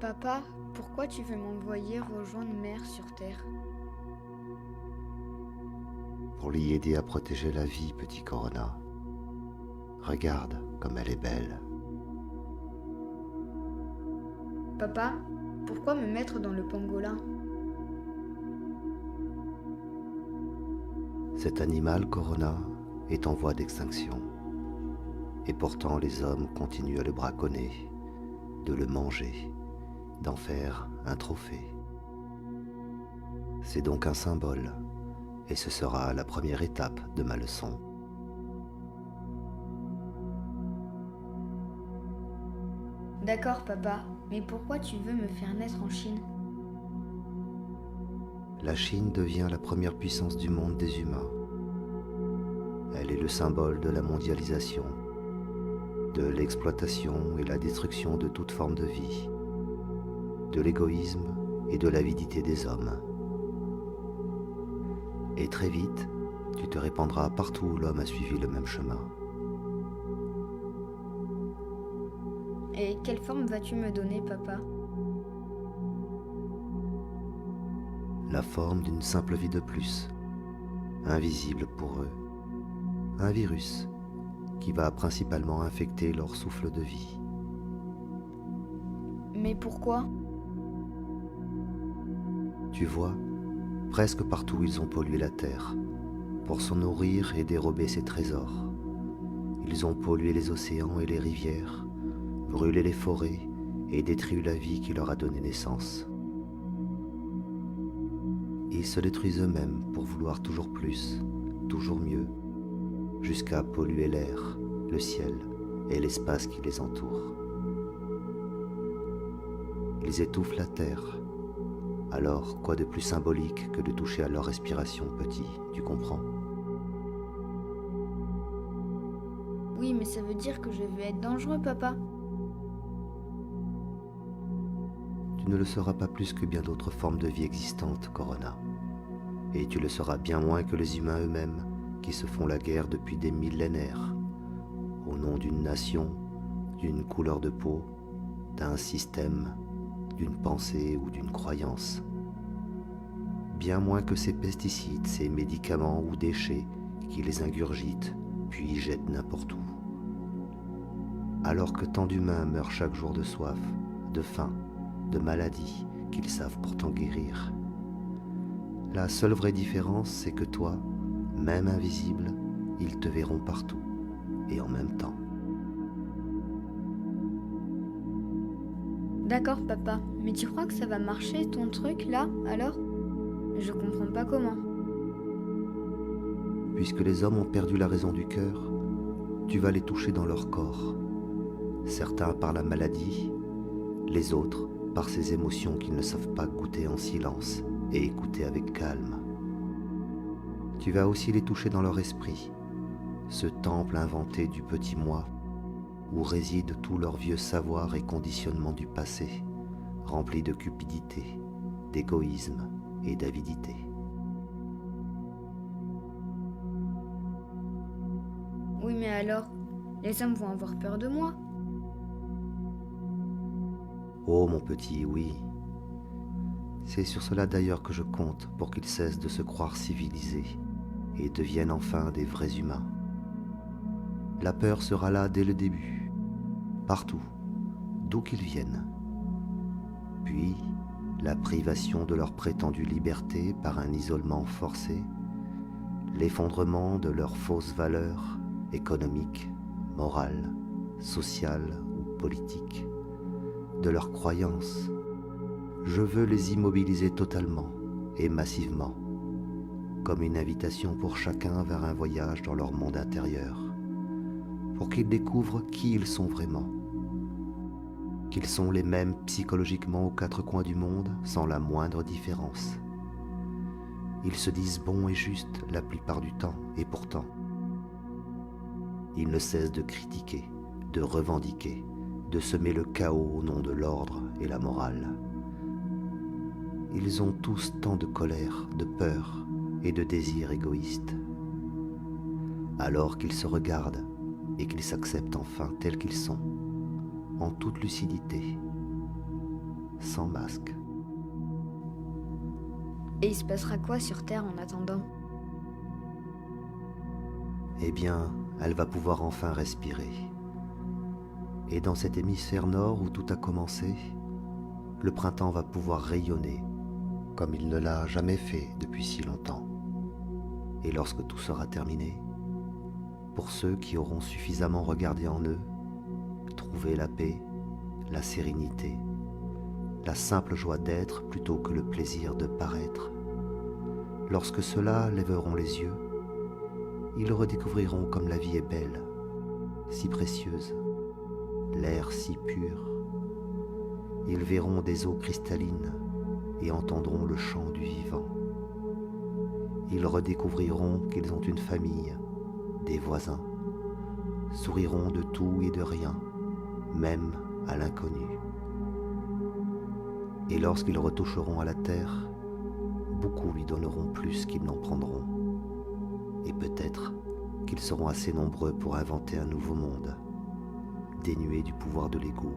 Papa, pourquoi tu veux m'envoyer rejoindre Mère sur Terre? Pour l'y aider à protéger la vie, petit Corona. Regarde comme elle est belle. Papa, pourquoi me mettre dans le pangolin? Cet animal, Corona, est en voie d'extinction. Et pourtant les hommes continuent à le braconner, de le manger, d'en faire un trophée. C'est donc un symbole, et ce sera la première étape de ma leçon. D'accord, papa, mais pourquoi tu veux me faire naître en Chine? La Chine devient la première puissance du monde des humains. Elle est le symbole de la mondialisation, de l'exploitation et la destruction de toute forme de vie, de l'égoïsme et de l'avidité des hommes. Et très vite, tu te répandras partout où l'homme a suivi le même chemin. Et quelle forme vas-tu me donner, papa? La forme d'une simple vie de plus, invisible pour eux. Un virus qui va principalement infecter leur souffle de vie. Mais pourquoi? Tu vois, presque partout ils ont pollué la terre, pour s'en nourrir et dérober ses trésors. Ils ont pollué les océans et les rivières, brûlé les forêts et détruit la vie qui leur a donné naissance. Ils se détruisent eux-mêmes pour vouloir toujours plus, toujours mieux, jusqu'à polluer l'air, le ciel et l'espace qui les entoure. Ils étouffent la terre. Alors, quoi de plus symbolique que de toucher à leur respiration, petit, tu comprends? Oui, mais ça veut dire que je vais être dangereux, papa. Tu ne le seras pas plus que bien d'autres formes de vie existantes, Corona. Et tu le seras bien moins que les humains eux-mêmes, qui se font la guerre depuis des millénaires, au nom d'une nation, d'une couleur de peau, d'un système, d'une pensée ou d'une croyance. Bien moins que ces pesticides, ces médicaments ou déchets qui les ingurgitent, puis jettent n'importe où. Alors que tant d'humains meurent chaque jour de soif, de faim, de maladies qu'ils savent pourtant guérir. La seule vraie différence, c'est que toi, même invisible, ils te verront partout, et en même temps. D'accord, papa, mais tu crois que ça va marcher ton truc là, alors? Je comprends pas comment. Puisque les hommes ont perdu la raison du cœur, tu vas les toucher dans leur corps. Certains par la maladie, les autres par ces émotions qu'ils ne savent pas goûter en silence et écouter avec calme. Tu vas aussi les toucher dans leur esprit, ce temple inventé du petit moi, où réside tout leur vieux savoir et conditionnement du passé, rempli de cupidité, d'égoïsme et d'avidité. Oui, mais alors, les hommes vont avoir peur de moi. Oh mon petit, oui. C'est sur cela d'ailleurs que je compte pour qu'ils cessent de se croire civilisés et deviennent enfin des vrais humains. La peur sera là dès le début, partout, d'où qu'ils viennent. Puis, la privation de leur prétendue liberté par un isolement forcé, l'effondrement de leurs fausses valeurs économiques, morales, sociales ou politiques, de leurs croyances. Je veux les immobiliser totalement et massivement, comme une invitation pour chacun vers un voyage dans leur monde intérieur, pour qu'ils découvrent qui ils sont vraiment, qu'ils sont les mêmes psychologiquement aux quatre coins du monde sans la moindre différence. Ils se disent bons et justes la plupart du temps, et pourtant, ils ne cessent de critiquer, de revendiquer, de semer le chaos au nom de l'ordre et la morale. Ils ont tous tant de colère, de peur et de désirs égoïstes. Alors qu'ils se regardent et qu'ils s'acceptent enfin tels qu'ils sont, en toute lucidité. sans masque. Et il se passera quoi sur Terre en attendant? Eh bien, elle va pouvoir enfin respirer. Et dans cet hémisphère nord où tout a commencé, le printemps va pouvoir rayonner comme il ne l'a jamais fait depuis si longtemps. Et lorsque tout sera terminé, pour ceux qui auront suffisamment regardé en eux, trouver la paix, la sérénité, la simple joie d'être plutôt que le plaisir de paraître, lorsque ceux-là lèveront les yeux, ils redécouvriront comme la vie est belle, si précieuse, l'air si pur. Ils verront des eaux cristallines et entendront le chant du vivant. Ils redécouvriront qu'ils ont une famille, des voisins, souriront de tout et de rien, même à l'inconnu. Et lorsqu'ils retoucheront à la terre, beaucoup lui donneront plus qu'ils n'en prendront. Et peut-être qu'ils seront assez nombreux pour inventer un nouveau monde, dénué du pouvoir de l'ego,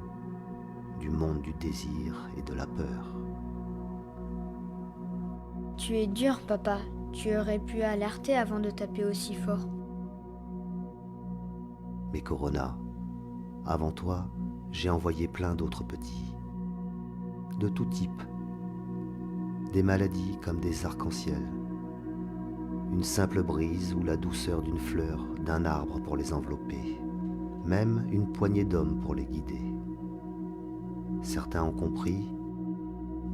du monde du désir et de la peur. Tu es dur, papa. Tu aurais pu alerter avant de taper aussi fort. Mais Corona, avant toi, j'ai envoyé plein d'autres petits, de tout type, des maladies comme des arcs-en-ciel, une simple brise ou la douceur d'une fleur, d'un arbre pour les envelopper, même une poignée d'hommes pour les guider. Certains ont compris,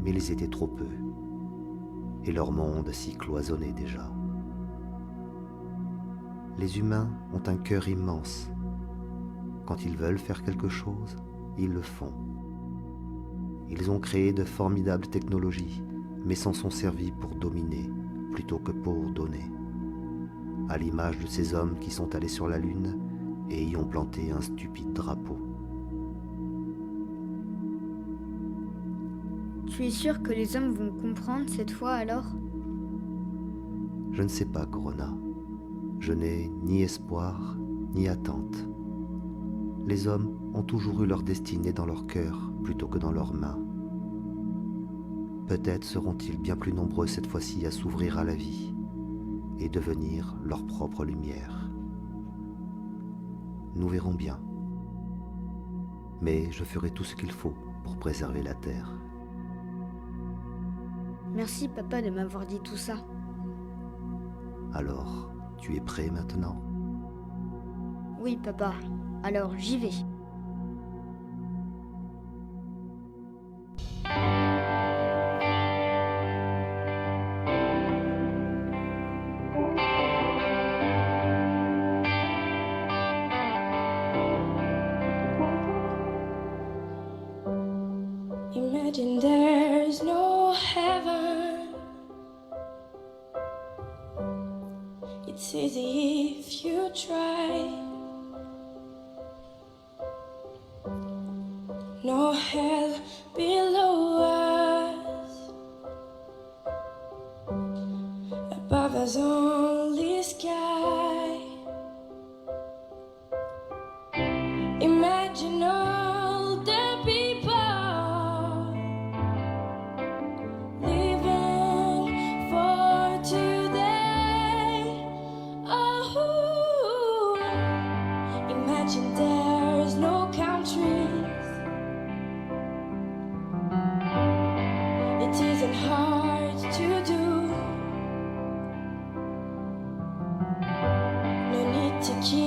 mais ils étaient trop peu, et leur monde s'y cloisonnait déjà. Les humains ont un cœur immense. Quand ils veulent faire quelque chose, ils le font. Ils ont créé de formidables technologies, mais s'en sont servis pour dominer plutôt que pour donner. À l'image de ces hommes qui sont allés sur la Lune et y ont planté un stupide drapeau. Tu es sûr que les hommes vont comprendre cette fois alors? Je ne sais pas, Corona. Je n'ai ni espoir, ni attente. Les hommes ont toujours eu leur destinée dans leur cœur plutôt que dans leurs mains. Peut-être seront-ils bien plus nombreux cette fois-ci à s'ouvrir à la vie et devenir leur propre lumière. Nous verrons bien. Mais je ferai tout ce qu'il faut pour préserver la Terre. Merci, papa, de m'avoir dit tout ça. Alors, tu es prêt maintenant? Oui, papa. Alors, j'y vais. Imagine there's no heaven. It's easy if you try. No hell below us. Above us only sky. Imagine all the people living for today. Oh, imagine there's no countries. It isn't hard to do. No need to keep